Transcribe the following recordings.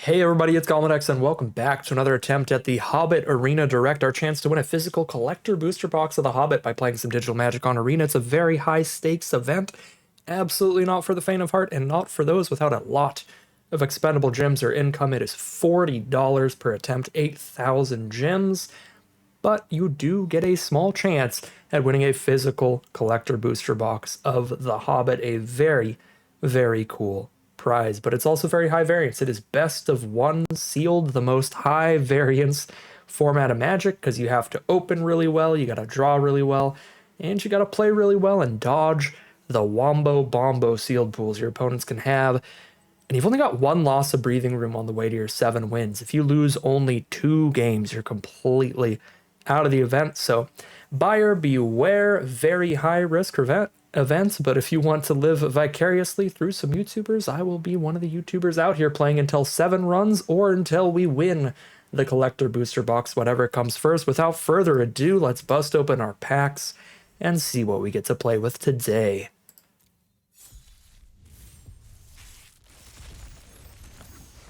Hey everybody, it's Goblin and welcome back to another attempt at the Hobbit Arena Direct, our chance to win a physical collector booster box of the Hobbit by playing some digital magic on Arena. It's a very high stakes event, absolutely not for the faint of heart and not for those without a lot of expendable gems or income. It is $40 per attempt, 8,000 gems, but you do get a small chance at winning a physical collector booster box of the Hobbit, a very, very cool prize, but it's also very high variance. It is best of one sealed, the most high variance format of Magic, because you have to open really well, you gotta draw really well, and you gotta play really well and dodge the wombo bombo sealed pools your opponents can have. And you've only got one loss of breathing room on the way to your 7 wins. If you lose only 2 games, you're completely out of the event. So buyer beware, very high risk events, but if you want to live vicariously through some YouTubers, I will be one of the YouTubers out here playing until 7 runs or until we win the collector booster box, whatever comes first. Without further ado, let's bust open our packs and see what we get to play with today.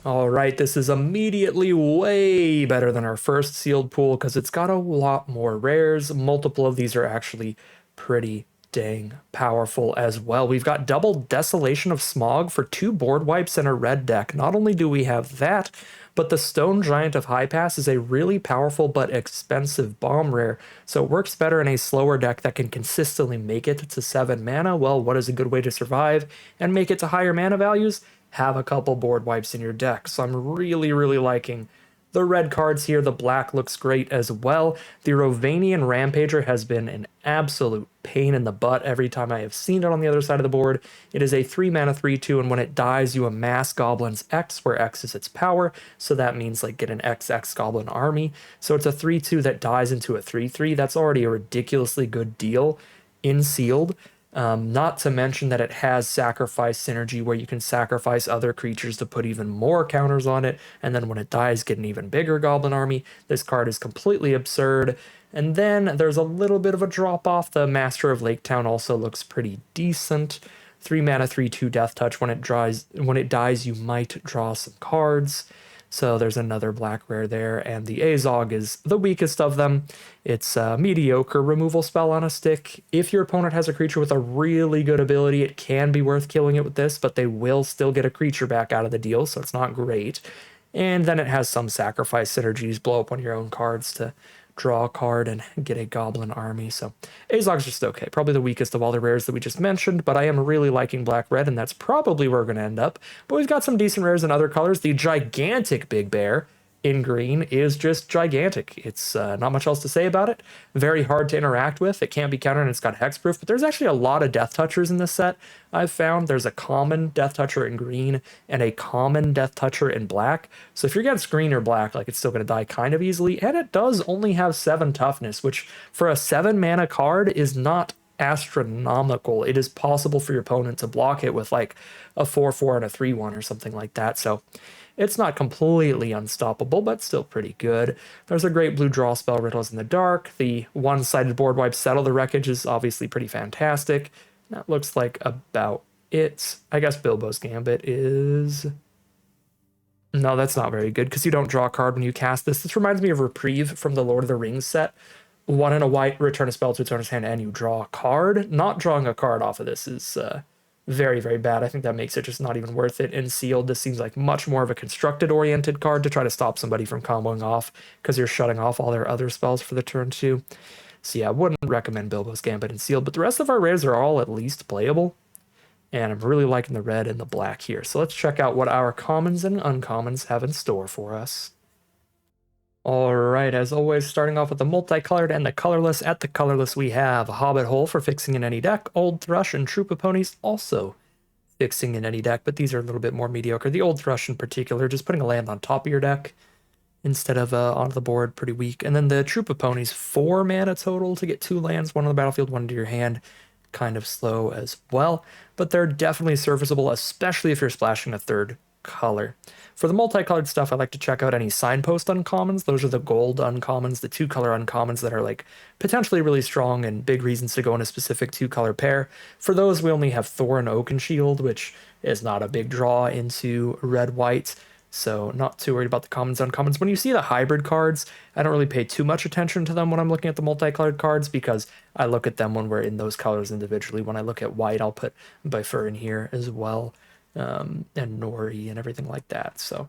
All right, this is immediately way better than our first sealed pool because it's got a lot more rares. Multiple of these are actually pretty dang powerful as well. We've got double Desolation of Smog for 2 board wipes and a red deck. Not only do we have that, but the Stone Giant of High Pass is a really powerful but expensive bomb rare, so it works better in a slower deck that can consistently make it to 7 mana. Well, what is a good way to survive and make it to higher mana values? Have a couple board wipes in your deck. So I'm really liking the red cards here. The black looks great as well. The Rovanian Rampager has been an absolute pain in the butt every time I have seen it on the other side of the board. It is a 3 mana 3/2, and when it dies, you amass Goblins X, where X is its power. So that means like get an XX Goblin army. So it's a 3/2 that dies into a 3/3. That's already a ridiculously good deal in sealed. Not to mention that it has sacrifice synergy where you can sacrifice other creatures to put even more counters on it, and then when it dies, get an even bigger goblin army. This card is completely absurd. And then there's a little bit of a drop off. The Master of Lake Town also looks pretty decent. 3 mana 3/2 Death Touch. When it dies, you might draw some cards. So there's another black rare there, and the Azog is the weakest of them. It's a mediocre removal spell on a stick. If your opponent has a creature with a really good ability, it can be worth killing it with this, but they will still get a creature back out of the deal, so it's not great. And then it has some sacrifice synergies, blow up one of your own cards to draw a card and get a goblin army. So Azog's just okay. Probably the weakest of all the rares that we just mentioned, but I am really liking black-red, and that's probably where we're going to end up. But we've got some decent rares in other colors. The gigantic Big Bear in green is just gigantic. It's not much else to say about it. Very hard to interact with. It can't be countered, and it's got hexproof, but there's actually a lot of Death Touchers in this set. I've found there's a common Death Toucher in green and a common Death Toucher in black. So if you're against green or black, like, it's still going to die kind of easily, and it does only have 7 toughness, which for a 7 mana card is not astronomical. It is possible for your opponent to block it with like a 4/4 and a 3/1 or something like that. So it's not completely unstoppable, but still pretty good. There's a great blue draw spell, Riddles in the Dark. The one-sided board wipe, Settle the Wreckage, is obviously pretty fantastic. That looks like about it. I guess Bilbo's Gambit is... No, that's not very good, because you don't draw a card when you cast this. This reminds me of Reprieve from the Lord of the Rings set. 1 and a white, return a spell to its owner's hand, and you draw a card. Not drawing a card off of this is... very bad. I think that makes it just not even worth it. In sealed, this seems like much more of a constructed oriented card to try to stop somebody from comboing off because you're shutting off all their other spells for the turn too. So yeah, I wouldn't recommend Bilbo's Gambit in sealed, but the rest of our rares are all at least playable. And I'm really liking the red and the black here. So let's check out what our commons and uncommons have in store for us. Alright, as always, starting off with the multicolored and the colorless. At the colorless, we have Hobbit Hole for fixing in any deck, Old Thrush and Troop of Ponies also fixing in any deck, but these are a little bit more mediocre. The Old Thrush in particular, just putting a land on top of your deck instead of onto the board, pretty weak. And then the Troop of Ponies, 4 mana total to get 2 lands, 1 on the battlefield, 1 into your hand. Kind of slow as well, but they're definitely serviceable, especially if you're splashing a 3rd color. For the multicolored stuff, I like to check out any signpost uncommons. Those are the gold uncommons, the 2-color uncommons that are like potentially really strong and big reasons to go in a specific 2-color pair. For those, we only have Thor and Oakenshield, which is not a big draw into red-white. So not too worried about the commons, uncommons. When you see the hybrid cards, I don't really pay too much attention to them when I'm looking at the multicolored cards because I look at them when we're in those colors individually. When I look at white, I'll put Bifur in here as well, and Nori and everything like that. So,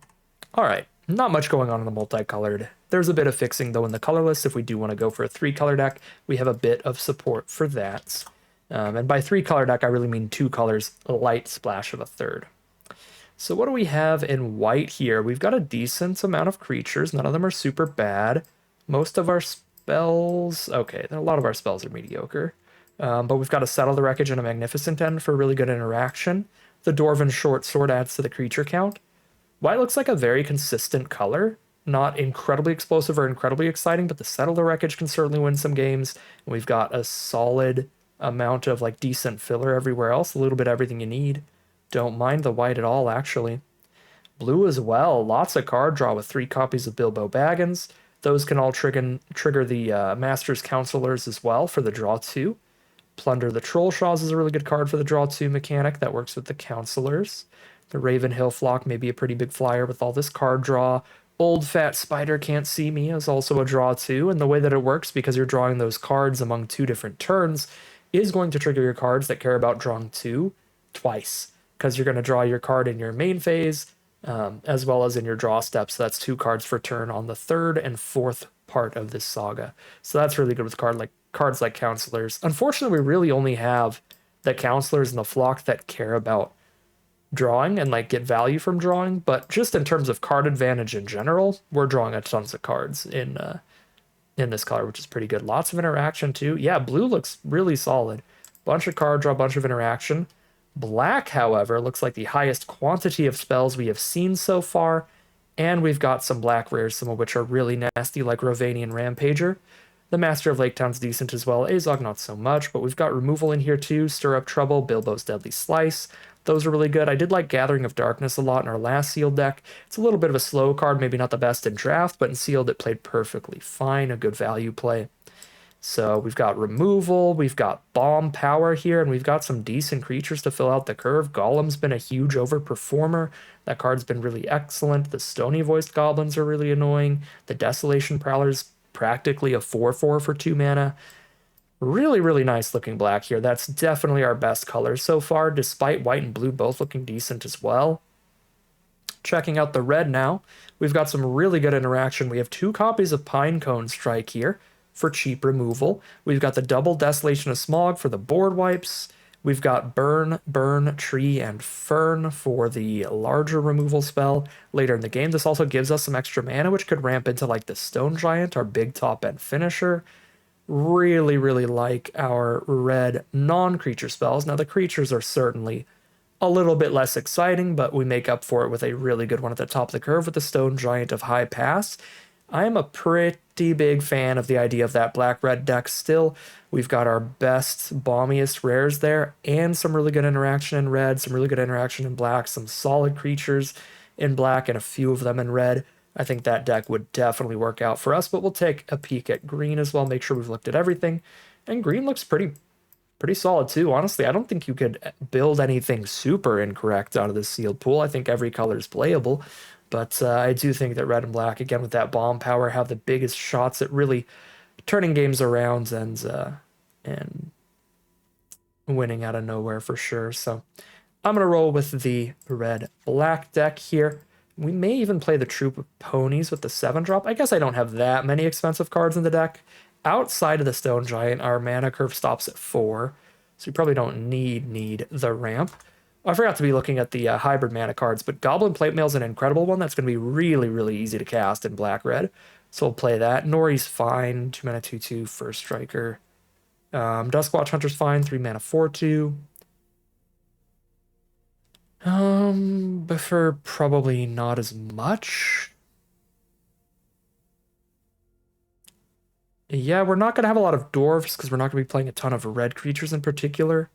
all right, not much going on in the multicolored. There's a bit of fixing though in the colorless. If we do want to go for a 3-color deck, we have a bit of support for that. And by 3-color deck, I really mean 2 colors, a light splash of a third. So what do we have in white here? We've got a decent amount of creatures. None of them are super bad. Most of our spells... Okay, a lot of our spells are mediocre. But we've got a Settle the Wreckage and a Magnificent End for really good interaction. The Dwarven Short Sword adds to the creature count. White looks like a very consistent color. Not incredibly explosive or incredibly exciting, but the Settle the Wreckage can certainly win some games. And we've got a solid amount of like decent filler everywhere else. A little bit everything you need. Don't mind the white at all, actually. Blue as well. Lots of card draw with 3 copies of Bilbo Baggins. Those can all trigger the Master's Counselors as well for the draw 2. Plunder the Trollshaws is a really good card for the draw 2 mechanic that works with the Counselors. The Ravenhill Flock may be a pretty big flyer with all this card draw. Old Fat Spider Can't See Me is also a draw 2, and the way that it works, because you're drawing those cards among 2 different turns, is going to trigger your cards that care about drawing 2 twice. Because you're going to draw your card in your main phase, as well as in your draw steps. So that's 2 cards per turn on the 3rd and 4th part of this saga. So that's really good with cards like Counselors. Unfortunately, we really only have the Counselors and the Flock that care about drawing and like get value from drawing. But just in terms of card advantage in general, we're drawing a tons of cards in this color, which is pretty good. Lots of interaction too. Yeah, blue looks really solid. Bunch of card draw, bunch of interaction. Black, however, looks like the highest quantity of spells we have seen so far, and we've got some black rares, some of which are really nasty, like Rovanian Rampager. The Master of Lake Town's decent as well, Azog not so much, but we've got removal in here too, Stir Up Trouble, Bilbo's Deadly Slice. Those are really good. I did like Gathering of Darkness a lot in our last sealed deck. It's a little bit of a slow card, maybe not the best in draft, but in sealed it played perfectly fine, a good value play. So we've got removal, we've got bomb power here, and we've got some decent creatures to fill out the curve. Golem's been a huge overperformer. That card's been really excellent. The Stony Voiced Goblins are really annoying. The Desolation Prowler's practically a 4/4 for 2 mana. Really, really nice looking black here. That's definitely our best color so far, despite white and blue both looking decent as well. Checking out the red now, we've got some really good interaction. We have 2 copies of Pinecone Strike here for cheap removal. We've got the double Desolation of Smog for the board wipes. We've got Burn, Burn, Tree, and Fern for the larger removal spell later in the game. This also gives us some extra mana, which could ramp into like the Stone Giant, our big top end finisher. Really, really like our red non-creature spells. Now the creatures are certainly a little bit less exciting, but we make up for it with a really good one at the top of the curve with the Stone Giant of High Pass. I am a pretty big fan of the idea of that black-red deck still. We've got our best, balmiest rares there, and some really good interaction in red, some really good interaction in black, some solid creatures in black, and a few of them in red. I think that deck would definitely work out for us, but we'll take a peek at green as well, make sure we've looked at everything. And green looks pretty solid too. Honestly, I don't think you could build anything super incorrect out of this sealed pool. I think every color is playable. But I do think that red and black, again, with that bomb power, have the biggest shots at really turning games around and winning out of nowhere for sure. So I'm going to roll with the red-black deck here. We may even play the Troop of Ponies with the 7-drop. I guess I don't have that many expensive cards in the deck. Outside of the Stone Giant, our mana curve stops at 4, so we probably don't need the ramp. I forgot to be looking at the hybrid mana cards, but Goblin Plate Mail's an incredible one. That's going to be really, really easy to cast in black-red. So we'll play that. Nori's fine. 2 mana 2/2 first striker. Duskwatch Hunter's fine. 3 mana 4/2. Buffer probably not as much. Yeah, we're not going to have a lot of dwarves because we're not going to be playing a ton of red creatures in particular.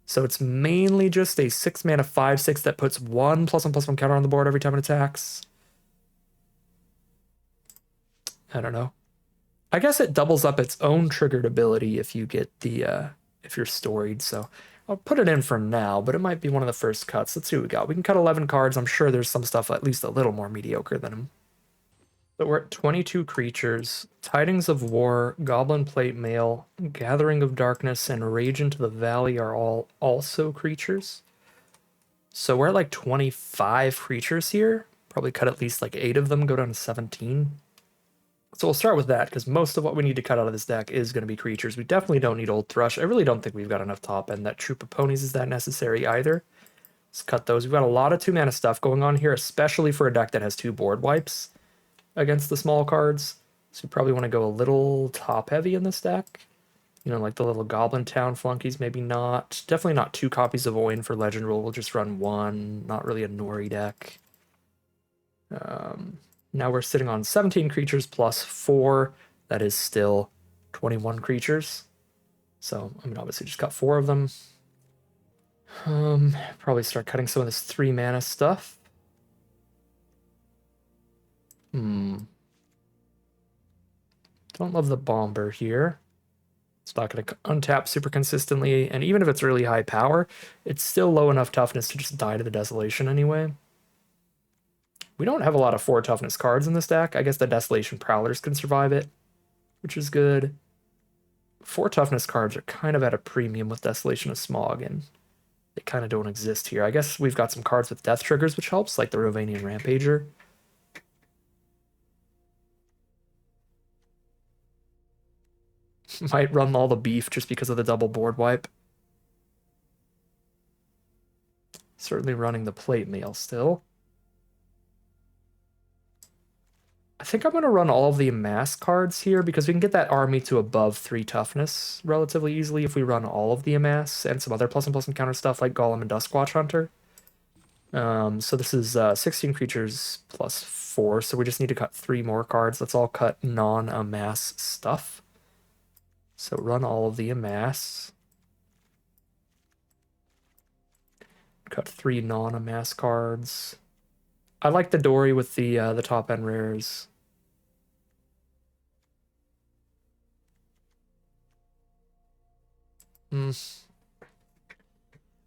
So it's mainly just a 6 mana 5/6 that puts 1+1/+1 counter on the board every time it attacks. I don't know. I guess it doubles up its own triggered ability if you get the if you're storied, so I'll put it in for now, but it might be one of the first cuts. Let's see what we got. We can cut 11 cards. I'm sure there's some stuff at least a little more mediocre than him. So we're at 22 creatures. Tidings of War, Goblin Plate Mail, Gathering of Darkness, and Rage into the Valley are all also creatures. So we're at like 25 creatures here. Probably cut at least like 8 of them, go down to 17. So we'll start with that, because most of what we need to cut out of this deck is going to be creatures. We definitely don't need Old Thrush. I really don't think we've got enough top end that Troop of Ponies is that necessary either. Let's cut those. We've got a lot of 2-mana stuff going on here, especially for a deck that has 2 board wipes against the small cards. So you probably want to go a little top heavy in this deck. You know, like the little Goblin Town flunkies, maybe not. Definitely not 2 copies of Oin for Legend Rule. We'll just run 1. Not really a Nori deck. Now we're sitting on 17 creatures plus 4. That is still 21 creatures. So, I mean, obviously just got 4 of them. Probably start cutting some of this 3-mana stuff. Don't love the Bomber here. It's not going to untap super consistently, and even if it's really high power, it's still low enough toughness to just die to the Desolation anyway. We don't have a lot of 4 toughness cards in this deck. I guess the Desolation Prowlers can survive it, which is good. 4 toughness cards are kind of at a premium with Desolation of Smog, and they kind of don't exist here. I guess we've got some cards with death triggers, which helps, like the Rovanian Rampager. Might run all the beef just because of the double board wipe. Certainly running the plate mail still. I think I'm going to run all of the amass cards here because we can get that army to above 3 toughness relatively easily if we run all of the amass and some other plus and counter stuff like Golem and Duskwatch Hunter. So this is 16 creatures plus 4, so we just need to cut 3 more cards. Let's all cut non-amass stuff. So run all of the amass. Cut 3 non-amass cards. I like the Dory with the top end rares.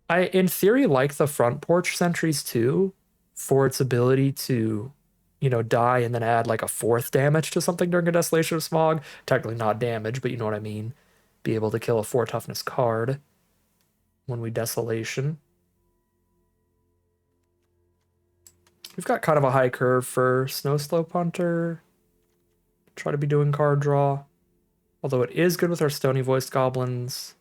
I, in theory, like the front porch sentries too, for its ability to, you know, die and then add like a 4th damage to something during a Desolation of Smog. Technically not damage, but you know what I mean. Be able to kill a 4 toughness card when we Desolation. We've got kind of a high curve for Snowslope Hunter. Try to be doing card draw. Although it is good with our Stony Voiced Goblins.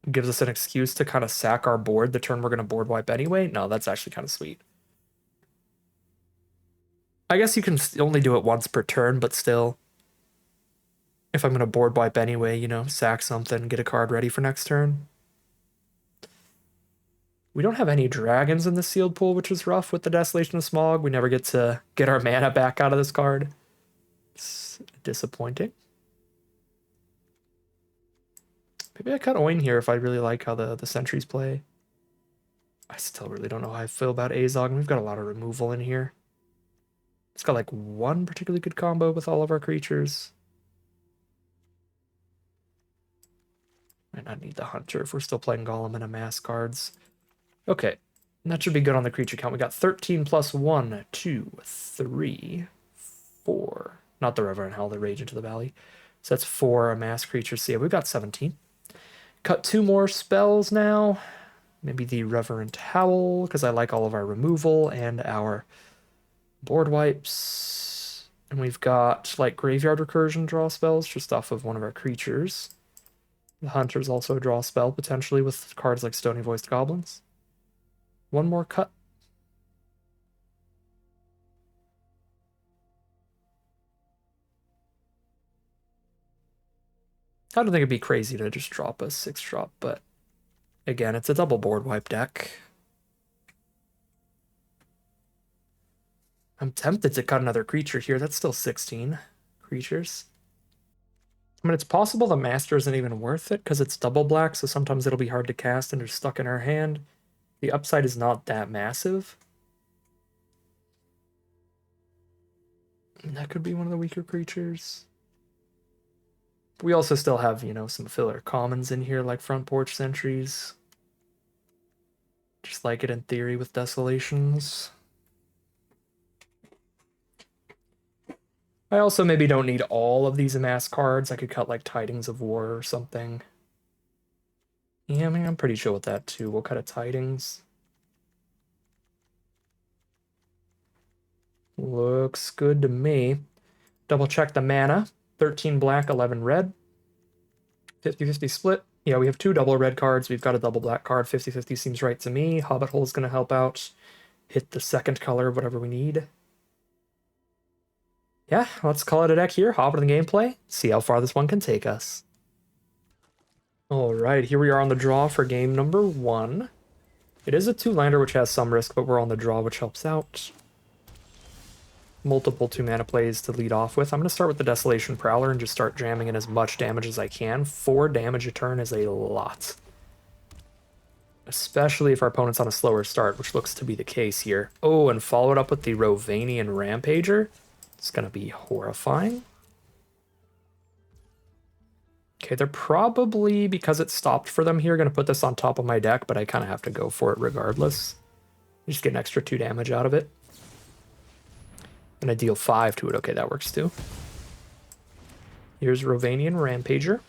It gives us an excuse to kind of sack our board the turn we're going to board wipe anyway. No, that's actually kind of sweet. I guess you can only do it once per turn, but still. If I'm going to board wipe anyway, you know, sack something, get a card ready for next turn. We don't have any dragons in the sealed pool, which is rough with the Desolation of Smog. We never get to get our mana back out of this card. It's disappointing. Maybe I cut Oin here if I really like how the sentries play. I still really don't know how I feel about Azog. We've got a lot of removal in here. It's got like 1 particularly good combo with all of our creatures. Might not need the Hunter if we're still playing Golem and Amass cards. Okay, that should be good on the creature count. We got 13 plus 1, 2, 3, 4. Not the Reverend Hell, the Rage into the Valley. So that's 4 Amass creatures. So yeah, we've got 17. Cut 2 more spells now. Maybe the Reverent Howl, because I like all of our removal and our board wipes. And we've got like Graveyard Recursion draw spells just off of one of our creatures. The Hunter's also a draw spell, potentially, with cards like Stony Voiced Goblins. 1 more cut. I don't think it'd be crazy to just drop a 6-drop, but again, it's a double board wipe deck. I'm tempted to cut another creature here. That's still 16 creatures. I mean, it's possible the Master isn't even worth it because it's double black, so sometimes it'll be hard to cast and they're stuck in our hand. The upside is not that massive. And that could be one of the weaker creatures. We also still have, you know, some filler commons in here like front porch sentries. Just like it in theory with Desolations. I also maybe don't need all of these amass cards. I could cut like Tidings of War or something. Yeah, I mean, I'm pretty chill with that too. We'll cut a Tidings. Looks good to me. Double check the mana. 13 black, 11 red. 50-50 split. Yeah, we have 2 double red cards. We've got a double black card. 50-50 seems right to me. Hobbit Hole's going to help out. Hit the second color of whatever we need. Yeah, let's call it a deck here. Hop into the gameplay. See how far this one can take us. Alright, here we are on the draw for game number 1. It is a 2-lander, which has some risk, but we're on the draw, which helps out. Multiple 2-mana plays to lead off with. I'm going to start with the Desolation Prowler and just start jamming in as much damage as I can. 4 damage a turn is a lot. Especially if our opponent's on a slower start, which looks to be the case here. Oh, and followed up with the Rovanian Rampager. It's going to be horrifying. Okay, they're probably, because it stopped for them here, going to put this on top of my deck, but I kind of have to go for it regardless. Just get an extra 2 damage out of it. And I deal 5 to it. Okay, that works too. Here's Rovanian Rampager.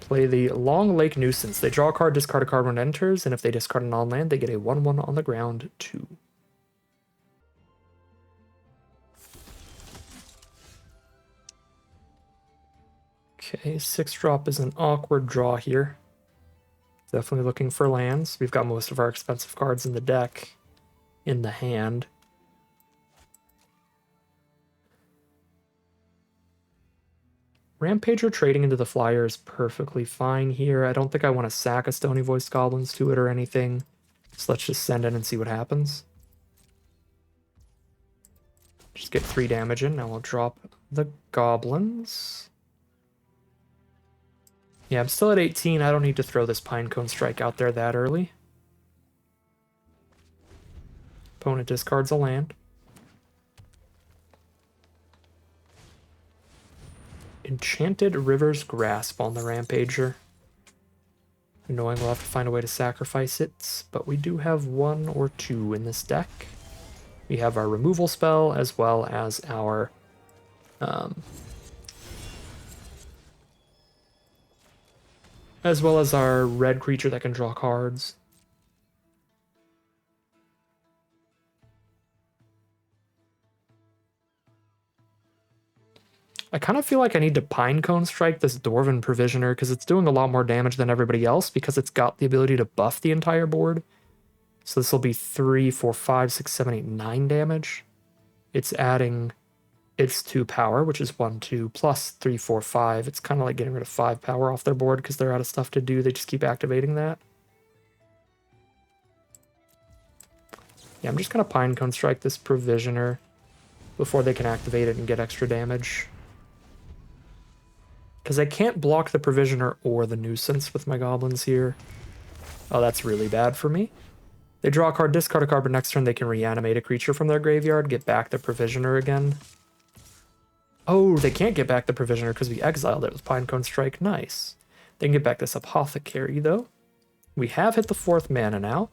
Play the Long Lake Nuisance. They draw a card, discard a card when it enters, and if they discard a non-land, they get a 1/1 on the ground too. Okay, 6-drop is an awkward draw here. Definitely looking for lands. We've got most of our expensive cards in the deck, in the hand. Rampager trading into the flyer is perfectly fine here. I don't think I want to sack a Stony Voiced Goblins to it or anything. So let's just send in and see what happens. Just get 3 damage in. Now we'll drop the Goblins. Yeah, I'm still at 18. I don't need to throw this Pinecone Strike out there that early. Opponent discards a land. Enchanted River's Grasp on the Rampager. Knowing we'll have to find a way to sacrifice it, but we do have 1 or 2 in this deck. We have our removal spell as well as our red creature that can draw cards. I kind of feel like I need to Pinecone Strike this Dwarven Provisioner because it's doing a lot more damage than everybody else because it's got the ability to buff the entire board. So this will be 3, 4, 5, 6, 7, 8, 9 damage. It's adding its 2 power, which is 1, 2, plus 3, 4, 5. It's kind of like getting rid of 5 power off their board because they're out of stuff to do. They just keep activating that. Yeah, I'm just going to Pinecone Strike this Provisioner before they can activate it and get extra damage. Because I can't block the Provisioner or the Nuisance with my Goblins here. Oh, that's really bad for me. They draw a card, discard a card, but next turn they can reanimate a creature from their graveyard, get back the Provisioner again. Oh, they can't get back the Provisioner because we exiled it with Pinecone Strike. Nice. They can get back this Apothecary, though. We have hit the 4th mana now.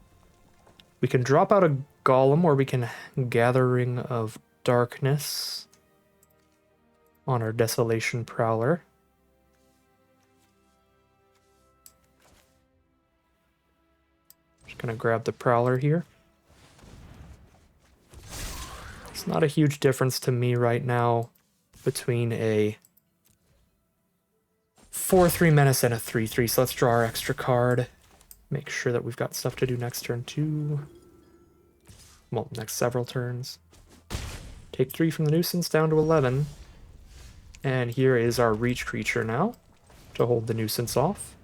We can drop out a Golem, or we can Gathering of Darkness on our Desolation Prowler. Just gonna grab the Prowler here. It's not a huge difference to me right now between a 4/3 Menace and a 3/3, so let's draw our extra card. Make sure that we've got stuff to do next turn too. Well, next several turns. Take 3 from the Nuisance down to 11. And here is our Reach creature now to hold the Nuisance off.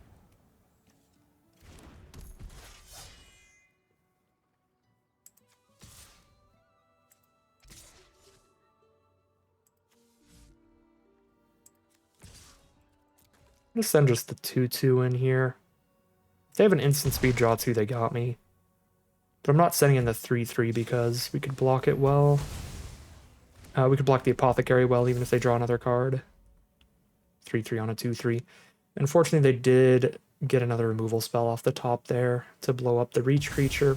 I'm going to send just the 2/2 in here. If they have an instant speed draw too, they got me. But I'm not sending in the 3/3 because we could block it well. We could block the Apothecary well, even if they draw another card. 3/3 on a 2/3. Unfortunately, they did get another removal spell off the top there to blow up the Reach creature.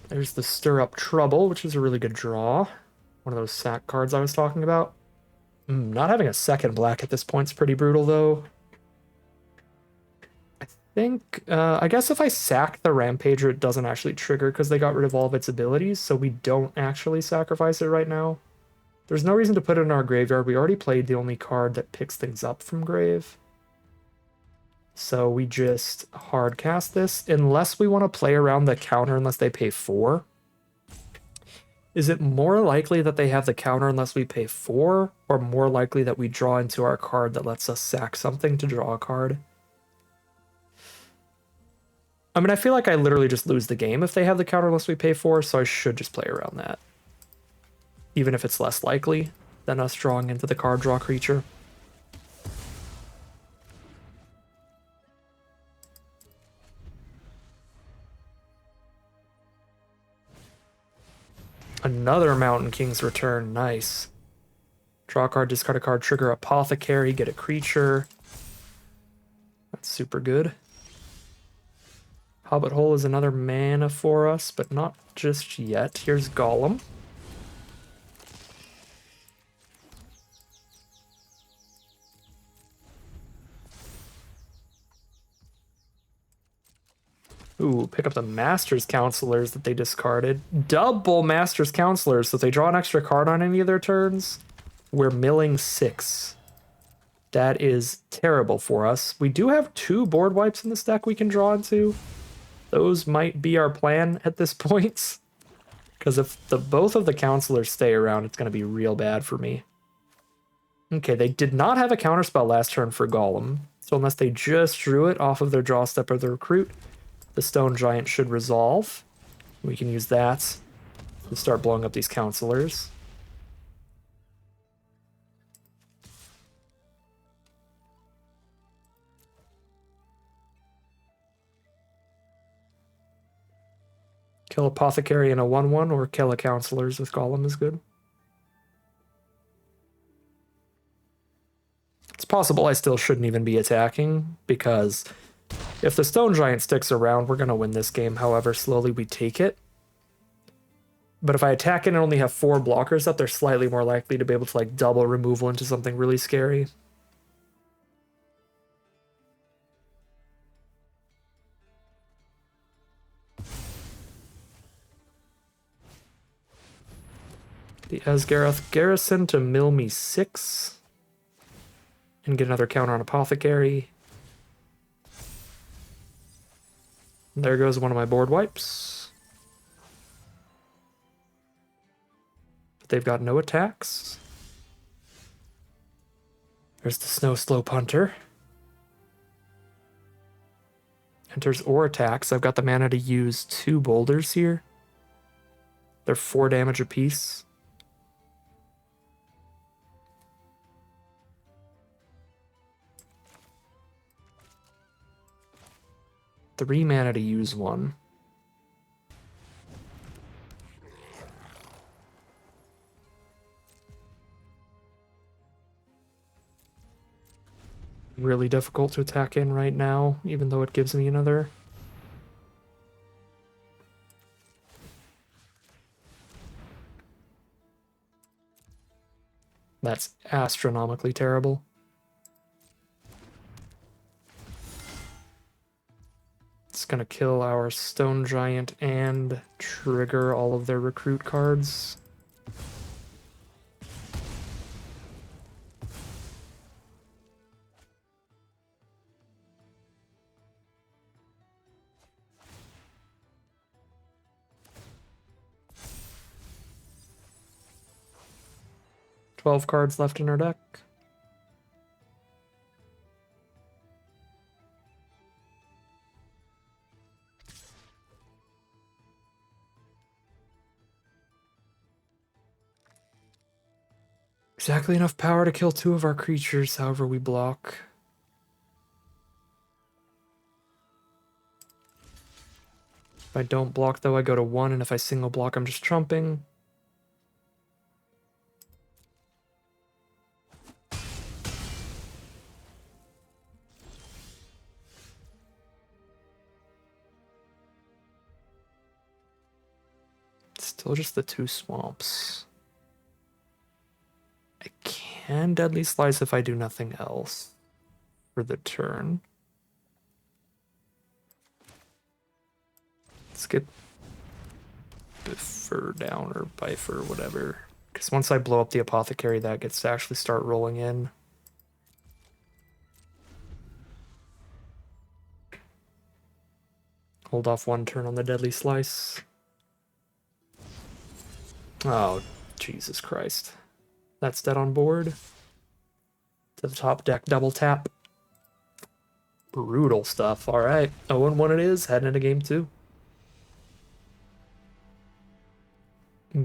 There's the Stir Up Trouble, which is a really good draw. One of those sack cards I was talking about. Not having a second black at this point is pretty brutal, though. I guess if I sack the Rampager, it doesn't actually trigger because they got rid of all of its abilities, so we don't actually sacrifice it right now. There's no reason to put it in our graveyard. We already played the only card that picks things up from grave. So we just hard cast this, unless we want to play around the counter unless they pay 4. Is it more likely that they have the counter unless we pay 4, or more likely that we draw into our card that lets us sack something to draw a card? I mean, I feel like I literally just lose the game if they have the counter unless we pay 4, so I should just play around that. Even if it's less likely than us drawing into the card draw creature. Another Mountain King's Return, nice. Draw a card, discard a card, trigger Apothecary, get a creature. That's super good. Hobbit Hole is another mana for us, but not just yet. Here's Golem. Ooh, pick up the Master's Counselors that they discarded. Double Master's Counselors, so if they draw an extra card on any of their turns, we're milling 6. That is terrible for us. We do have 2 board wipes in this deck we can draw into. Those might be our plan at this point. Because if both of the Counselors stay around, it's going to be real bad for me. Okay, they did not have a counterspell last turn for Golem. So unless they just drew it off of their draw step or the Recruit, the Stone Giant should resolve. We can use that to start blowing up these Counselors. Kill Apothecary in a 1/1 or kill a Counselors with Golem is good. It's possible I still shouldn't even be attacking, because if the Stone Giant sticks around, we're going to win this game however slowly we take it. But if I attack it and only have 4 blockers up, they're slightly more likely to be able to like double removal into something really scary. The Esgareth Garrison to mill me 6. And get another counter on Apothecary. And there goes one of my board wipes. But they've got no attacks. There's the Snow Slope Hunter. Enters or attacks. I've got the mana to use 2 boulders here. They're 4 damage apiece. Three mana to use 1. Really difficult to attack in right now, even though it gives me another. That's astronomically terrible. It's gonna kill our Stone Giant and trigger all of their Recruit cards. Twelve cards left in our deck. Exactly enough power to kill 2 of our creatures, however we block. If I don't block, though, I go to 1, and if I single block, I'm just trumping. Still just the 2 swamps. I can Deadly Slice if I do nothing else for the turn. Let's get Bifur down, or Bifur, whatever. Because once I blow up the Apothecary, that gets to actually start rolling in. Hold off 1 turn on the Deadly Slice. Oh, Jesus Christ. That's dead on board. To the top deck, double tap. Brutal stuff. Alright, 0-1 it is, heading into game 2.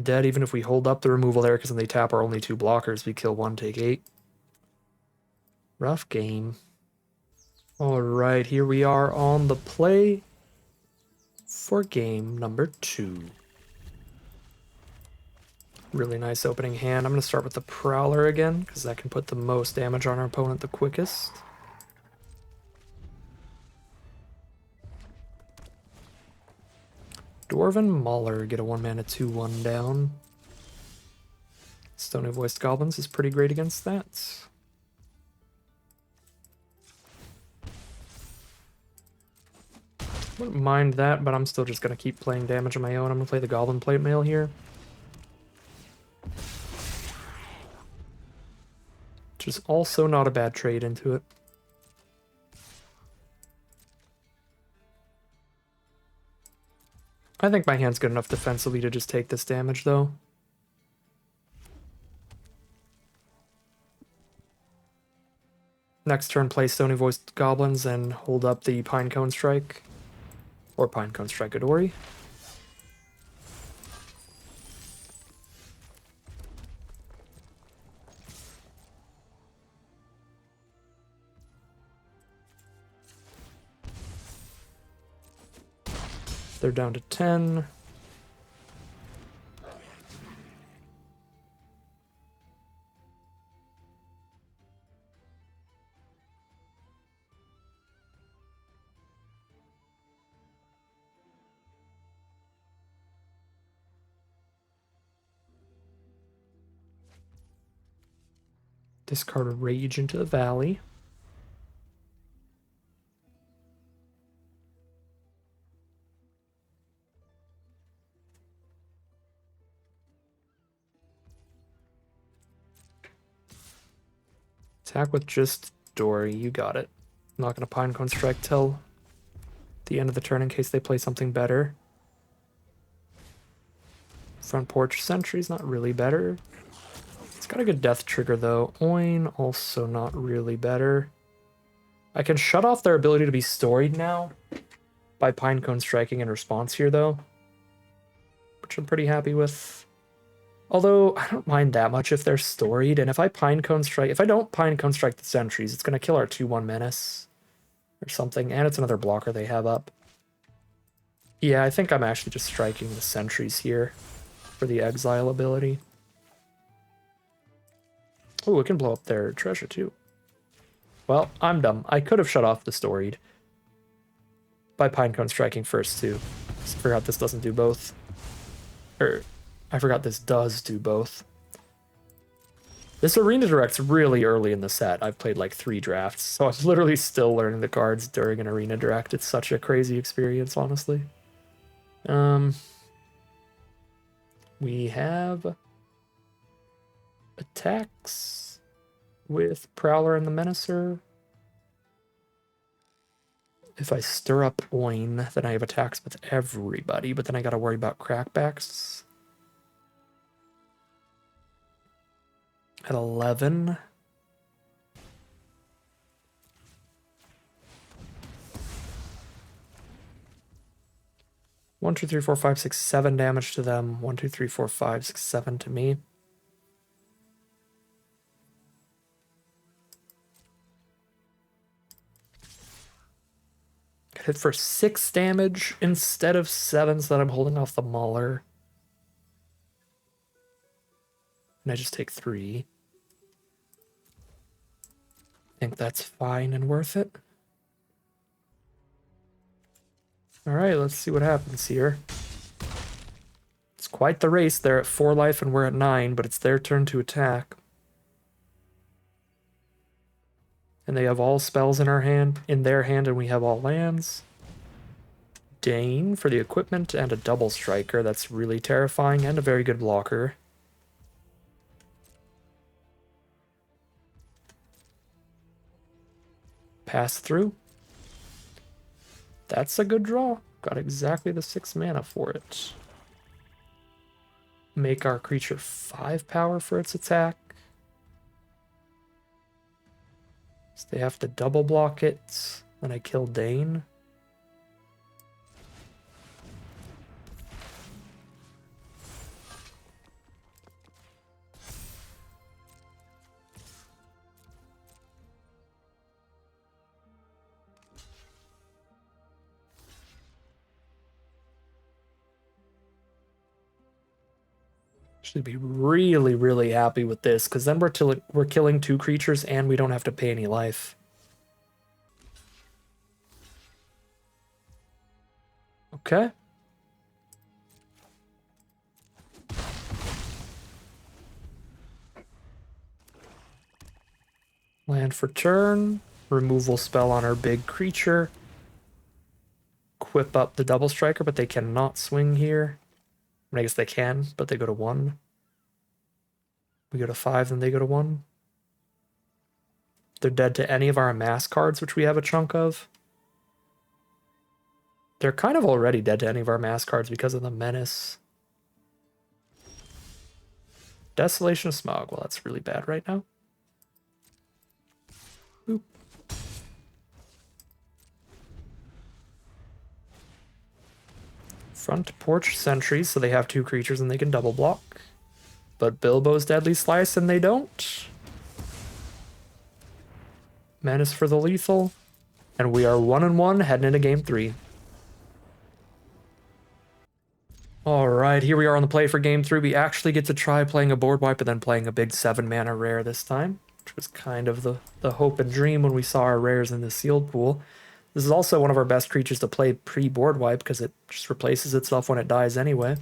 Dead even if we hold up the removal there, because then they tap our only 2 blockers. We kill 1, take 8. Rough game. Alright, here we are on the play for game number 2. Really nice opening hand. I'm going to start with the Prowler again, because that can put the most damage on our opponent the quickest. Dwarven Mauler, get a 1-mana 2/1 down. Stony Voiced Goblins is pretty great against that. Wouldn't mind that, but I'm still just going to keep playing damage on my own. I'm going to play the Goblin Plate Mail here. Which is also not a bad trade into it. I think my hand's good enough defensively to just take this damage, though. Next turn, play Stony Voiced Goblins and hold up the Pinecone Strike. Or Pinecone Strike Adori. They're down to 10. Discard a Rage into the Valley. Attack with just Dory, you got it. I'm not going to Pinecone Strike till the end of the turn in case they play something better. Front Porch Sentry's not really better. It's got a good death trigger though. Oin, also not really better. I can shut off their ability to be storied now by Pinecone Striking in response here though, which I'm pretty happy with. Although, I don't mind that much if they're storied, and if I Pinecone Strike... If I don't Pinecone Strike the Sentries, it's going to kill our 2/1 Menace or something, and it's another blocker they have up. Yeah, I think I'm actually just striking the Sentries here for the Exile ability. Oh, it can blow up their treasure too. Well, I'm dumb. I could have shut off the storied by Pinecone Striking first too. Just forgot this doesn't do both. I forgot this does do both. This Arena Direct's really early in the set. I've played like 3 drafts, so I'm literally still learning the cards during an Arena Direct. It's such a crazy experience, honestly. We have attacks with Prowler and the Menacer. If I stir up Oin, then I have attacks with everybody, but then I gotta worry about crackbacks. At 11. One, two, three, four, five, six, 7 damage to them. 1, 2, 3, 4, 5, 6, 7 to me. could hit for 6 damage instead of 7, so that I'm holding off the Mauler. And I just take 3. I think that's fine and worth it. Alright, let's see what happens here. It's quite the race. They're at 4 life and we're at 9, but it's their turn to attack. And they have all spells in their hand, and we have all lands. Dane for the equipment and a double striker. That's really terrifying and a very good blocker. Pass through. That's a good draw. Got exactly the 6 mana for it. Make our creature 5 power for its attack. So they have to double block it. Then I kill Dane. Should be really, really happy with this, because then we're killing 2 creatures and we don't have to pay any life. Okay. Land for turn. Removal spell on our big creature. Equip up the double striker, but they cannot swing here. I guess they can, but they go to 1. We go to 5, then they go to 1. They're dead to any of our amass cards, which we have a chunk of. They're kind of already dead to any of our amass cards because of the menace. Desolation of Smog. Well, that's really bad right now. Boop. Front porch sentries, so they have 2 creatures and they can double block. But Bilbo's Deadly Slice and they don't. Menace for the lethal. And we are 1-1 heading into game 3. Alright, here we are on the play for game 3. We actually get to try playing a board wipe and then playing a big 7 mana rare this time, which was kind of the hope and dream when we saw our rares in the sealed pool. This is also one of our best creatures to play pre-board wipe because it just replaces itself when it dies anyway.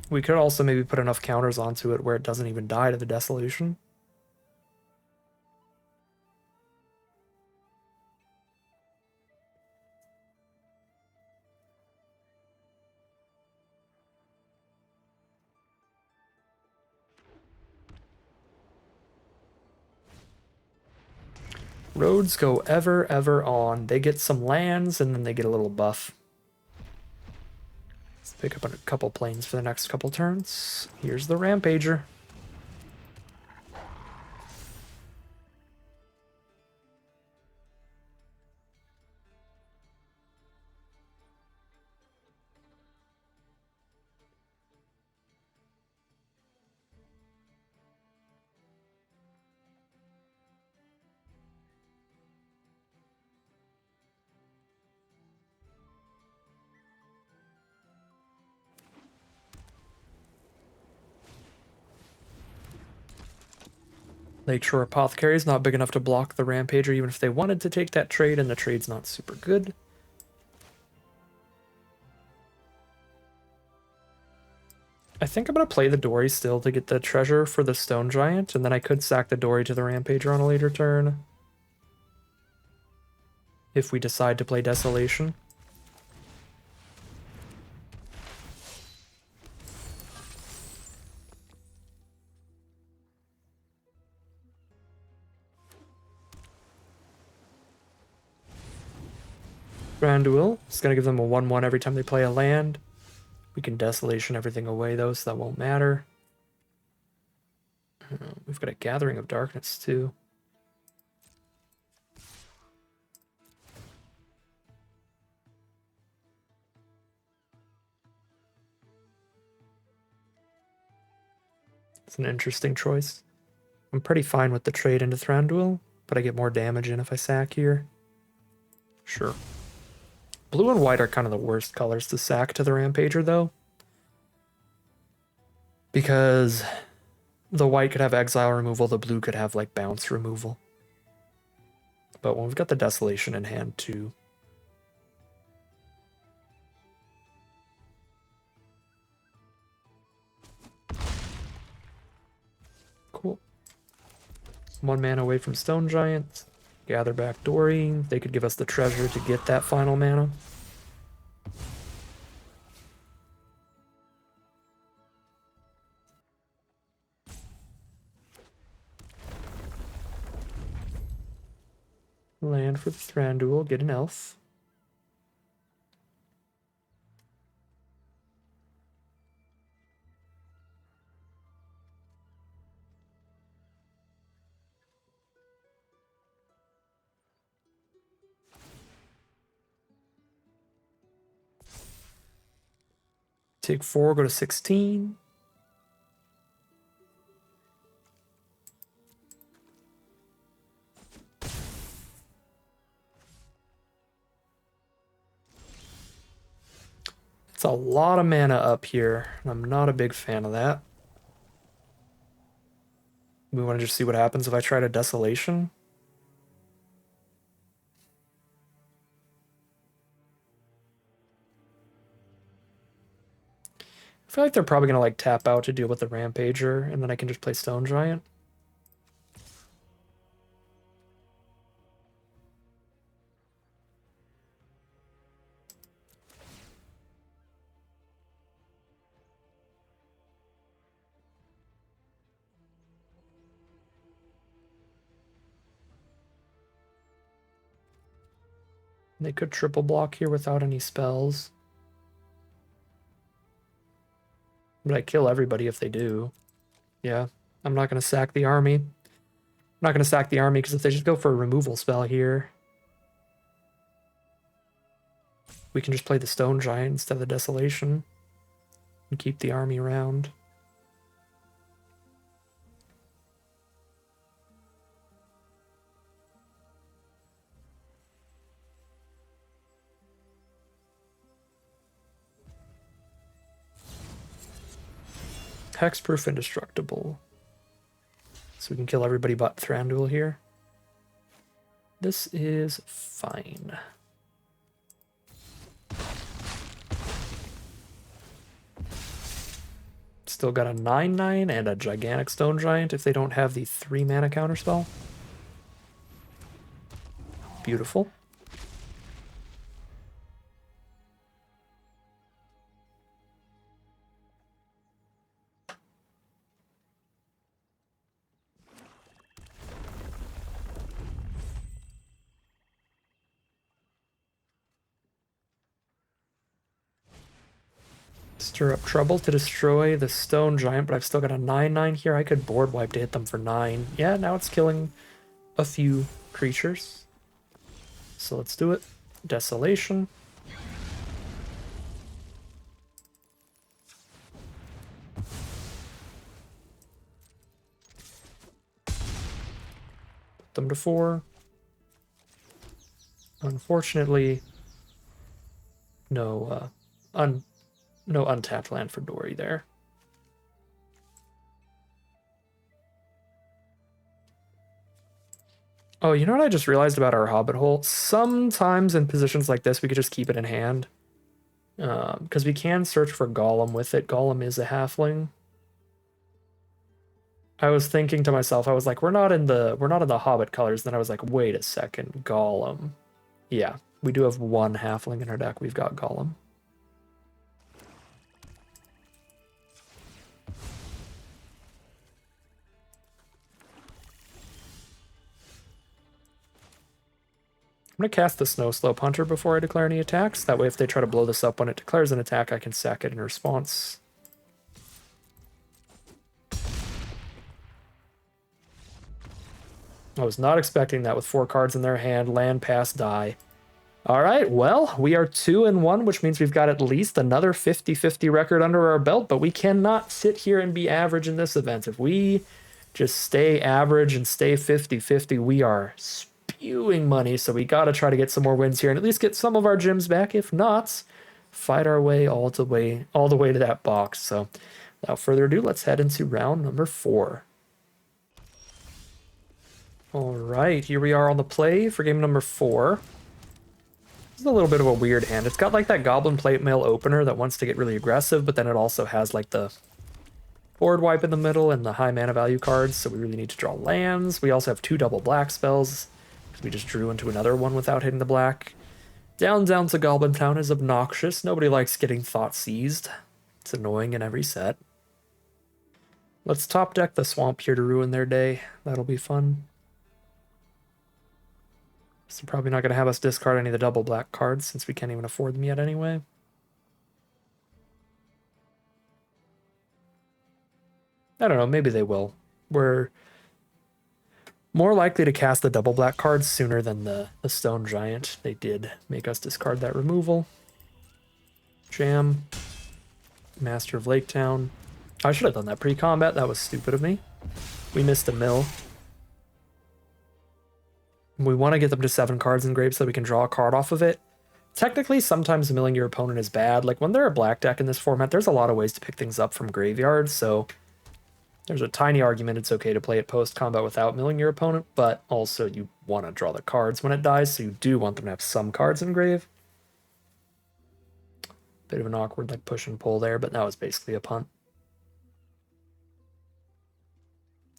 We could also maybe put enough counters onto it where it doesn't even die to the Desolation. Roads go ever, ever on. They get some lands, and then they get a little buff. Let's pick up a couple planes for the next couple turns. Here's the Rampager. Lakeshore Apothecary is not big enough to block the Rampager even if they wanted to take that trade, and the trade's not super good. I think I'm going to play the Dory still to get the treasure for the Stone Giant, and then I could sack the Dory to the Rampager on a later turn. If we decide to play Desolation. Thranduil is going to give them a 1/1 every time they play a land. We can Desolation everything away though, so that won't matter. We've got a Gathering of Darkness too. It's an interesting choice. I'm pretty fine with the trade into Thranduil, but I get more damage in if I sack here. Sure. Blue and white are kind of the worst colors to sack to the Rampager, though. Because the white could have exile removal, the blue could have, like, bounce removal. But when we've got the Desolation in hand, too. Cool. 1 mana away from Stone Giant. Gather back Dory. They could give us the treasure to get that final mana. Land for the Thranduil, get an elf. Take 4, go to 16. It's a lot of mana up here, and I'm not a big fan of that. We want to just see what happens if I try to Desolation. I feel like they're probably going to like tap out to deal with the Rampager, and then I can just play Stone Giant. They could triple block here without any spells. But I kill everybody if they do. Yeah, I'm not going to sack the army. I'm not going to sack the army because if they just go for a removal spell here, we can just play the Stone Giant instead of the Desolation and keep the army around. Hexproof Indestructible. So we can kill everybody but Thranduil here. This is fine. Still got a 9/9 and a gigantic Stone Giant if they don't have the 3 mana counterspell. Beautiful. Stir up trouble to destroy the Stone Giant, but I've still got a 9/9 here. I could board wipe to hit them for 9. Yeah, now it's killing a few creatures. So let's do it. Desolation. Put them to 4. Unfortunately, no untapped land for Dory there. Oh, you know what I just realized about our Hobbit hole? Sometimes in positions like this, we could just keep it in hand. Because we can search for Golem with it. Golem is a halfling. I was thinking to myself, I was like, we're not in the Hobbit colors. Then I was like, wait a second, Golem. Yeah, we do have 1 halfling in our deck. We've got Golem. I'm going to cast the Snow Slope Hunter before I declare any attacks. That way if they try to blow this up when it declares an attack, I can sack it in response. I was not expecting that with 4 cards in their hand. Land, pass, die. Alright, well, we are 2-1, which means we've got at least another 50-50 record under our belt, but we cannot sit here and be average in this event. If we just stay average and stay 50-50, we are spewing money, so we gotta try to get some more wins here and at least get some of our gems back. If not, fight our way all the way to that box. So without further ado, let's head into round number 4. All right, here we are on the play for game number 4. This is a little bit of a weird hand. It's got like that Goblin Plate Mail opener that wants to get really aggressive, but then it also has like the board wipe in the middle and the high mana value cards, so we really need to draw lands. We also have 2 double black spells, because we just drew into another one without hitting the black. Down to Goblin Town is obnoxious. Nobody likes getting thought seized. It's annoying in every set. Let's top deck the swamp here to ruin their day. That'll be fun. So probably not going to have us discard any of the double black cards since we can't even afford them yet anyway. I don't know, maybe they will. We're more likely to cast the double black cards sooner than the Stone Giant. They did make us discard that removal. Jam. Master of Lake Town. I should have done that pre-combat. That was stupid of me. We missed a mill. We want to get them to 7 cards in grave so that we can draw a card off of it. Technically, sometimes milling your opponent is bad. Like when they're a black deck in this format, there's a lot of ways to pick things up from graveyards, so there's a tiny argument it's okay to play it post-combat without milling your opponent, but also you want to draw the cards when it dies, so you do want them to have some cards in grave. Bit of an awkward like push and pull there, but that was basically a punt.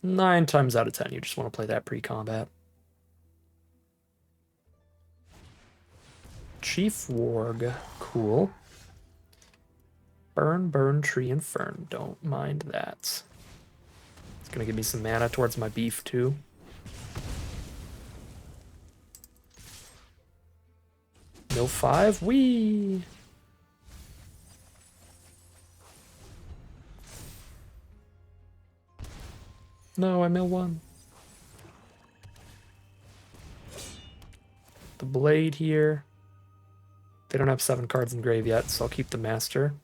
9 times out of 10, you just want to play that pre-combat. Chief Warg, cool. Burn, Tree, and Fern, don't mind that. It's gonna give me some mana towards my beef too. Mill 5, wee! No, I mill 1. The blade here. They don't have 7 cards in grave yet, so I'll keep the master.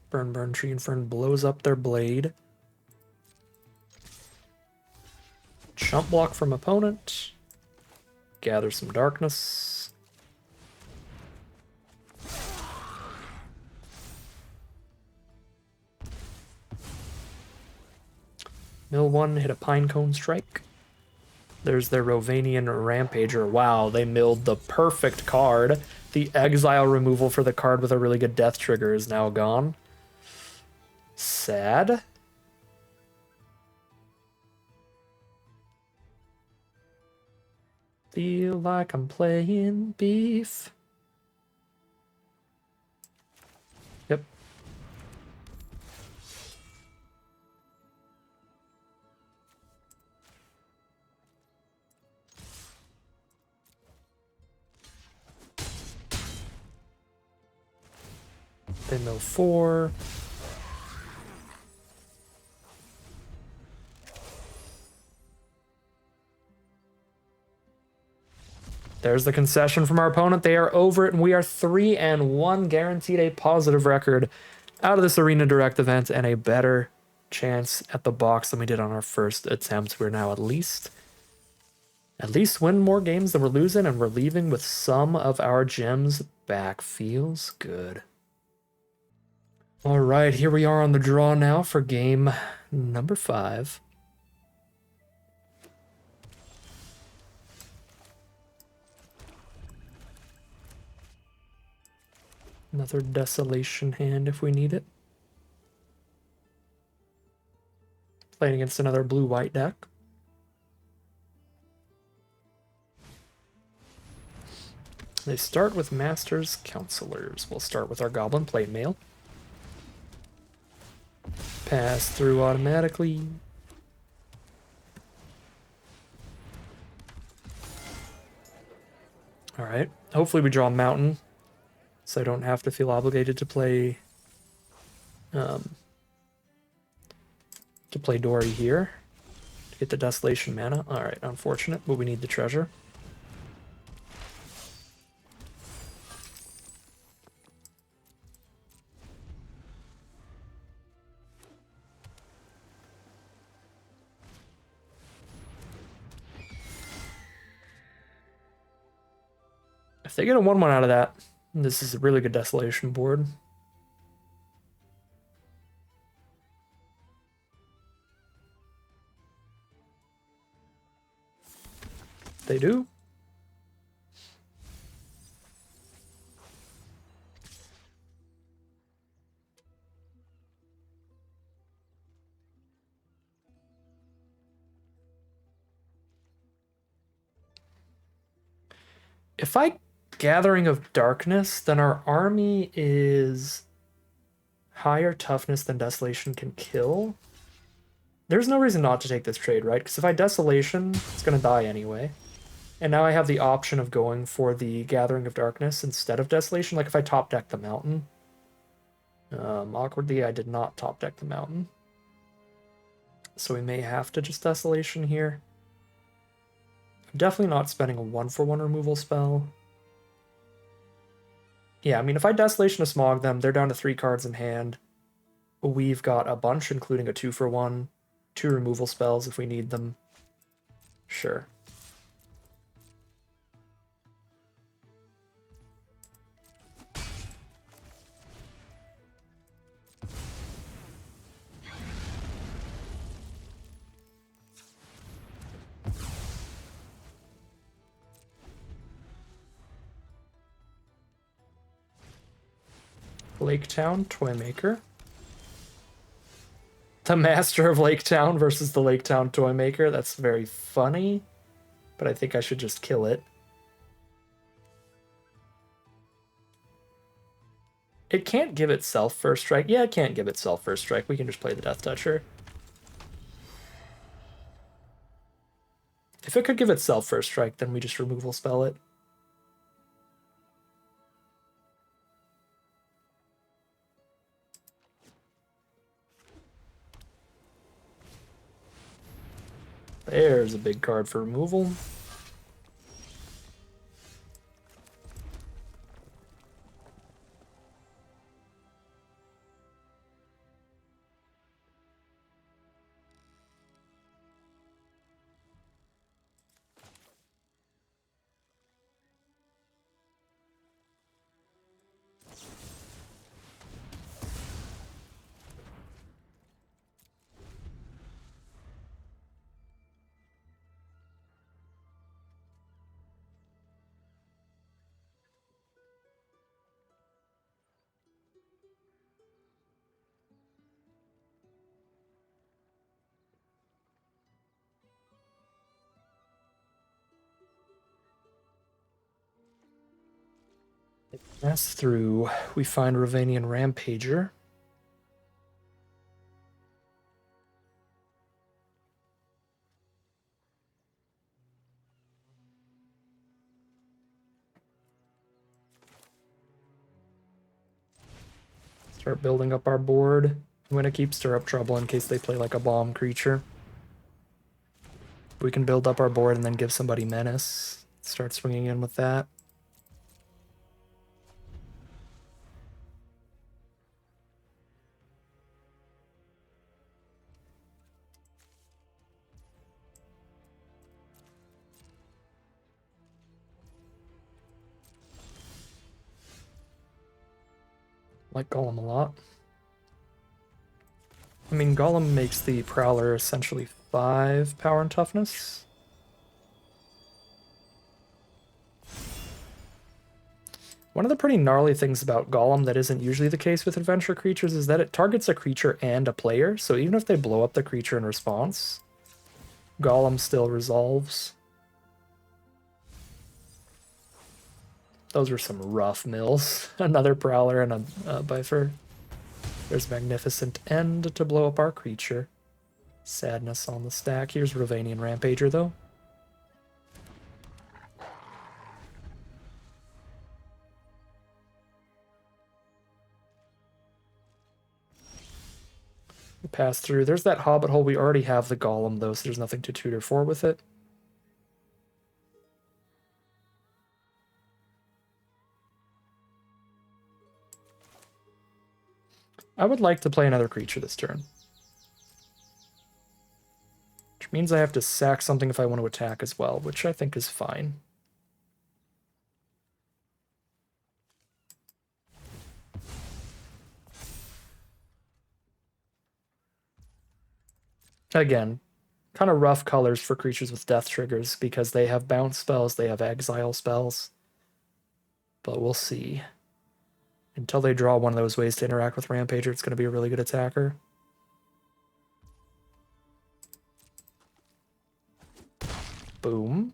Burn, Tree, and Fern blows up their blade. Chump block from opponent. Gather some darkness. Mill 1, hit a Pinecone Strike. There's their Rovanian Rampager. Wow, they milled the perfect card. The exile removal for the card with a really good death trigger is now gone. Sad. Feel like I'm playing beef. Yep. They mill 4. There's the concession from our opponent. They are over it, and we are 3-1, guaranteed a positive record out of this Arena Direct event and a better chance at the box than we did on our first attempt. We're now at least win more games than we're losing, and we're leaving with some of our gems back. Feels good. All right, here we are on the draw now for game number 5. Another Desolation hand if we need it. Playing against another blue-white deck. They start with Masters Counselors. We'll start with our Goblin Plate Mail. Pass through automatically. Alright, hopefully we draw a Mountain, so I don't have to feel obligated to play Dory here to get the Desolation mana. Alright, unfortunate, but we need the treasure. If they get a 1/1 out of that, this is a really good Desolation board. They do. If I Gathering of Darkness, then our army is higher toughness than Desolation can kill. There's no reason not to take this trade, right? Because if I Desolation, it's going to die anyway. And now I have the option of going for the Gathering of Darkness instead of Desolation, like if I top deck the mountain. Awkwardly, I did not top deck the mountain. So we may have to just Desolation here. I'm definitely not spending a 1/1 removal spell. Yeah, I mean, if I Desolation to Smog them, they're down to 3 cards in hand. We've got a bunch, including a 2/1, 2 removal spells if we need them. Sure. Lake Town Toymaker. The Master of Lake Town versus the Lake Town Toymaker. That's very funny, but I think I should just kill it. It can't give itself first strike. Yeah, it can't give itself first strike. We can just play the Death Toucher. If it could give itself first strike, then we just removal spell it. There's a big card for removal. Pass through. We find Ravanian Rampager. Start building up our board. I'm going to keep Stir Up Trouble in case they play like a bomb creature. We can build up our board and then give somebody Menace. Start swinging in with that. Like Golem a lot. I mean, Golem makes the Prowler essentially 5 power and toughness. One of the pretty gnarly things about Golem that isn't usually the case with adventure creatures is that it targets a creature and a player, so even if they blow up the creature in response, Golem still resolves. Those were some rough mills. Another Prowler and a Bifer. There's Magnificent End to blow up our creature. Sadness on the stack. Here's Ravanian Rampager, though. We pass through. There's that Hobbit hole. We already have the Golem, though, so there's nothing to tutor for with it. I would like to play another creature this turn. Which means I have to sack something if I want to attack as well, which I think is fine. Again, kind of rough colors for creatures with death triggers because they have bounce spells, they have exile spells. But we'll see. Until they draw one of those ways to interact with Rampager, it's going to be a really good attacker. Boom.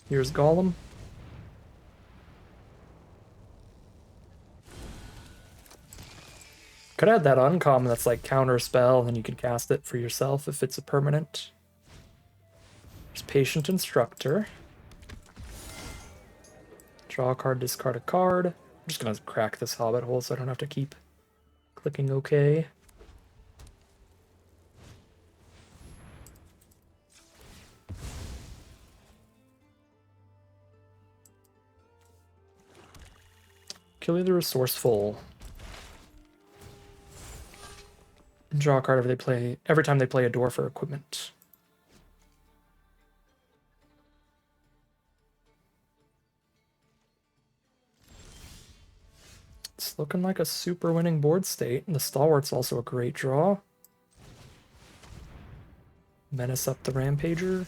Here's Golem. Could add that uncommon that's like counter spell, and then you can cast it for yourself if it's a permanent. There's Patient Instructor. Draw a card, discard a card. I'm just gonna crack this Hobbit hole so I don't have to keep clicking OK. Kill the Resourceful. Draw a card every time they play a door for equipment. It's looking like a super winning board state, and the Stalwart's also a great draw. Menace up the Rampager.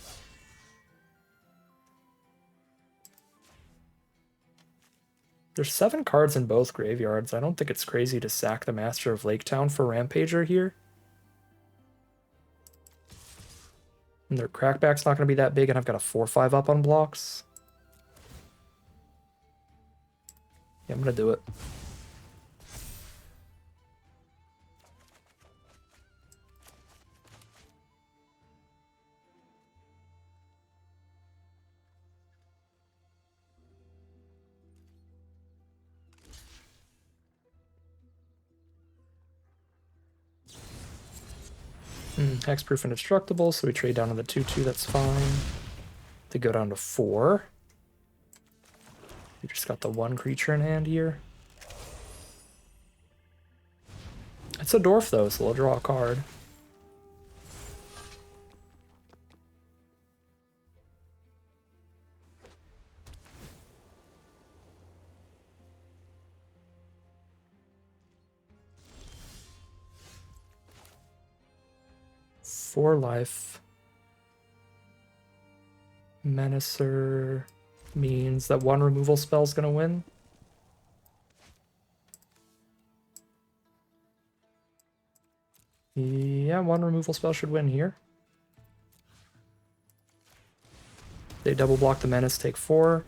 There's 7 cards in both graveyards. I don't think it's crazy to sack the Master of Laketown for Rampager here. And their crackback's not going to be that big, and I've got a 4/5 up on blocks. Yeah, I'm going to do it. Hexproof and Indestructible, so we trade down to the 2/2, that's fine. They go down to 4. We just got the 1 creature in hand here. It's a dwarf though, so we'll draw a card. For life. Menacer means that 1 removal spell is going to win. Yeah, 1 removal spell should win here. They double block the menace, take 4.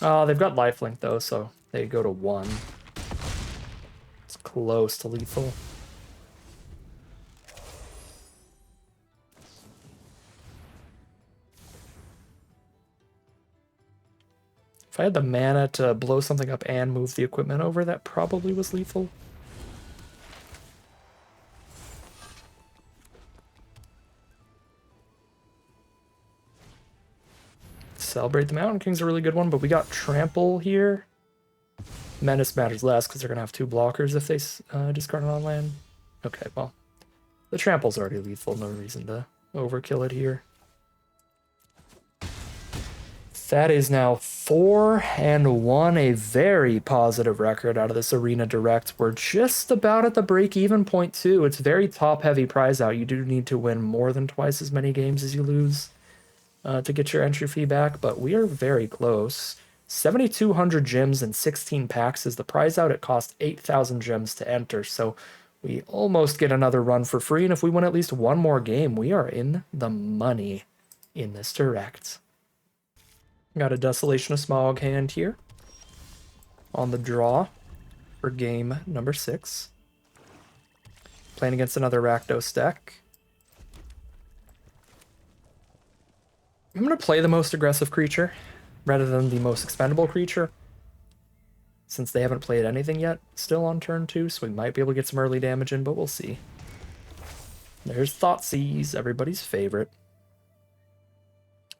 They've got lifelink though, so they go to 1. It's close to lethal. If I had the mana to blow something up and move the equipment over, that probably was lethal. Celebrate the Mountain King's a really good one, but we got Trample here. Menace matters less because they're going to have 2 blockers if they discard it on land. Okay, well, the Trample's already lethal, no reason to overkill it here. That is now 4-1, a very positive record out of this Arena Direct. We're just about at the break-even point too. It's very top-heavy prize out. You do need to win more than twice as many games as you lose to get your entry fee back, but we are very close. 7,200 gems and 16 packs is the prize out. It cost 8,000 gems to enter, so we almost get another run for free, and if we win at least 1 more game, we are in the money in this Direct. Got a Desolation of Smog hand here on the draw for game number 6. Playing against another Rakdos deck. I'm going to play the most aggressive creature rather than the most expendable creature, since they haven't played anything yet still on turn 2, so we might be able to get some early damage in, but we'll see. There's Thoughtseize, everybody's favorite.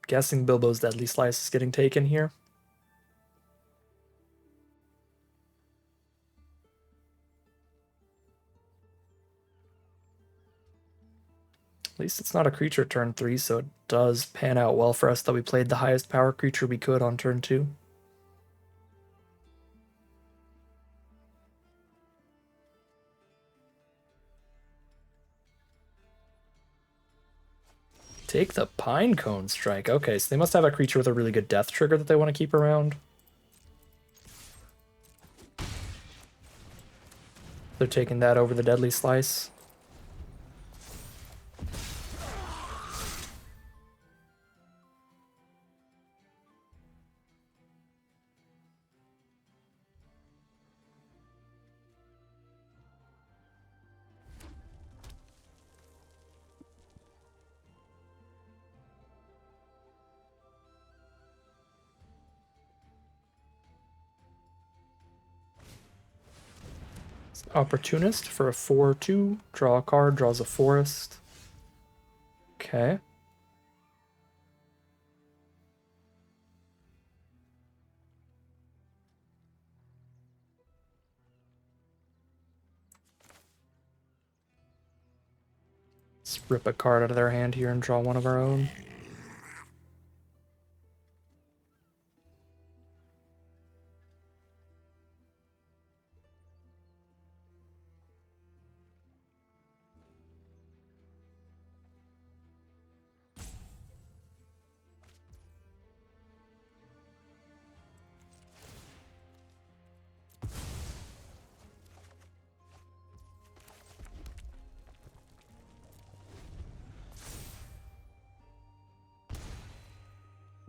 Guessing Bilbo's Deadly Slice is getting taken here. At least it's not a creature turn 3, so it does pan out well for us that we played the highest power creature we could on turn 2. Take the Pinecone Strike. Okay, so they must have a creature with a really good death trigger that they want to keep around. They're taking that over the Deadly Slice. Opportunist for a 4/2. Draw a card, draws a forest. Okay. Let's rip a card out of their hand here and draw one of our own.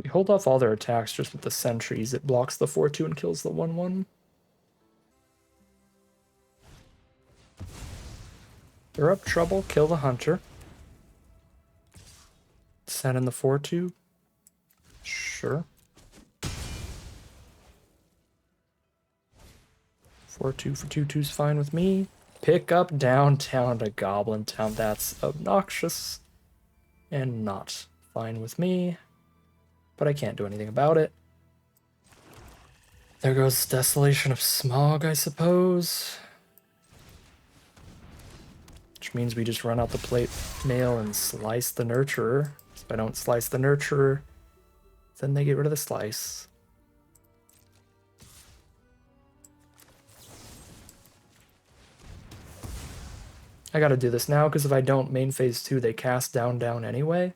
We hold off all their attacks just with the sentries. It blocks the 4/2 and kills the 1/1. They're up trouble, kill the hunter. Send in the 4/2. Sure. 4/2 for 2/2's fine with me. Pick up downtown to Goblin Town. That's obnoxious and not fine with me. But I can't do anything about it. There goes Desolation of Smog, I suppose. Which means we just run out the plate mail and slice the Nurturer. If I don't slice the Nurturer, then they get rid of the slice. I gotta do this now, because if I don't, main phase 2, they cast down anyway.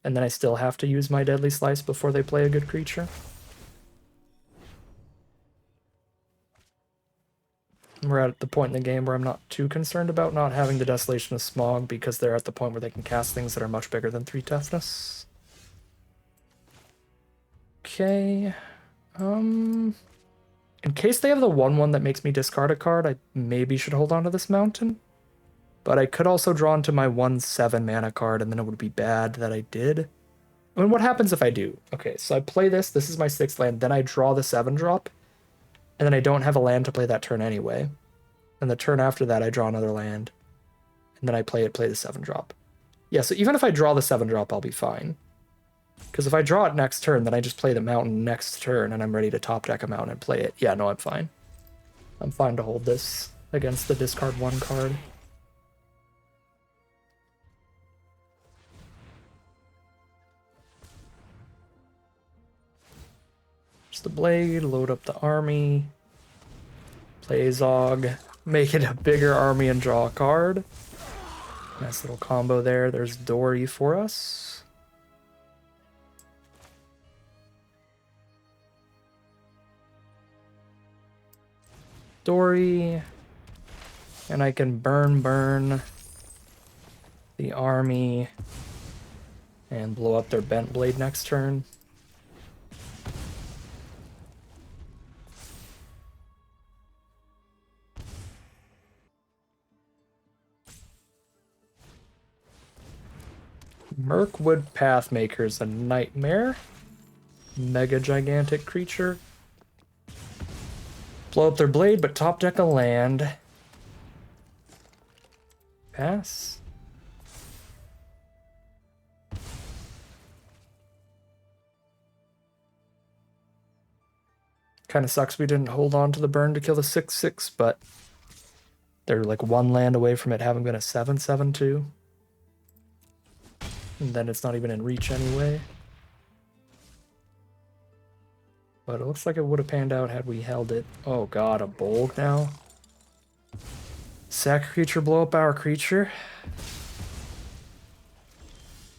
And then I still have to use my Deadly Slice before they play a good creature. We're at the point in the game where I'm not too concerned about not having the Desolation of Smog, because they're at the point where they can cast things that are much bigger than 3 toughness. Okay. In case they have the 1/1 that makes me discard a card, I maybe should hold on to this mountain. But I could also draw into my 1/7 mana card, and then it would be bad that I did. I mean, what happens if I do? Okay, so I play this is my 6th land, then I draw the 7-drop, and then I don't have a land to play that turn anyway. And the turn after that, I draw another land, and then I play the 7-drop. Yeah, so even if I draw the 7-drop, I'll be fine. Because if I draw it next turn, then I just play the mountain next turn, and I'm ready to top deck a mountain and play it. Yeah, no, I'm fine. I'm fine to hold this against the discard 1 card. The blade, load up the army, play Zog, make it a bigger army and draw a card. Nice little combo there. There's Dory for us. Dory, and I can burn the army and blow up their bent blade next turn. Mirkwood Pathmaker's a nightmare. Mega gigantic creature. Blow up their blade, but top deck a land. Pass. Kind of sucks we didn't hold on to the burn to kill the 6/6, but they're like 1 land away from it having been a 7/7 too. and then it's not even in reach anyway. But it looks like it would have panned out had we held it. Oh god, a Bolg now. Sack creature, blow up our creature.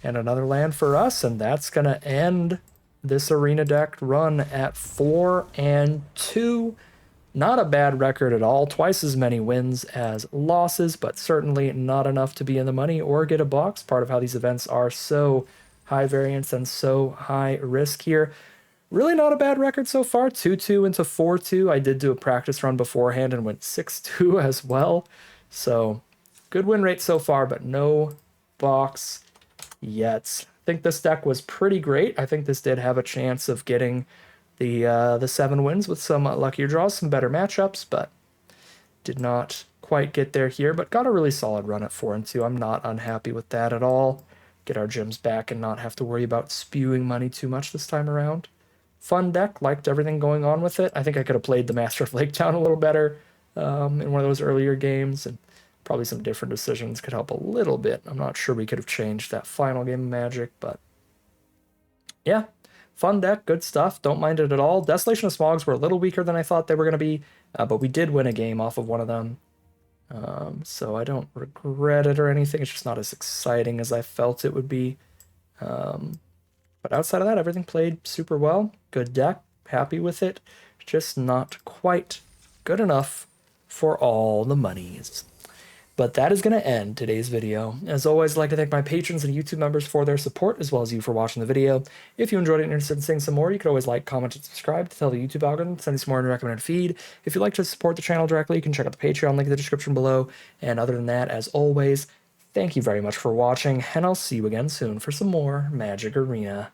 And another land for us, and that's going to end this arena deck run at 4-2. Not a bad record at all. Twice as many wins as losses, but certainly not enough to be in the money or get a box. Part of how these events are so high variance and so high risk here. Really not a bad record so far. 2-2 into 4-2. I did do a practice run beforehand and went 6-2 as well. So good win rate so far, but no box yet. I think this deck was pretty great. I think this did have a chance of getting the 7 wins with some luckier draws, some better matchups, but did not quite get there here, but got a really solid run at 4-2. I'm not unhappy with that at all. Get our gems back and not have to worry about spewing money too much this time around. Fun deck, liked everything going on with it. I think I could have played the Master of Lake Town a little better in one of those earlier games, and probably some different decisions could help a little bit. I'm not sure we could have changed that final game of Magic, but yeah, fun deck, good stuff. Don't mind it at all. Desolation of Smogs were a little weaker than I thought they were going to be, but we did win a game off of one of them. So I don't regret it or anything. It's just not as exciting as I felt it would be. But outside of that, everything played super well. Good deck, happy with it. Just not quite good enough for all the monies. But that is going to end today's video. As always, I'd like to thank my patrons and YouTube members for their support, as well as you for watching the video. If you enjoyed it and are interested in seeing some more, you can always like, comment, and subscribe to tell the YouTube algorithm to send you some more in your recommended feed. If you'd like to support the channel directly, you can check out the Patreon link in the description below. And other than that, as always, thank you very much for watching, and I'll see you again soon for some more Magic Arena.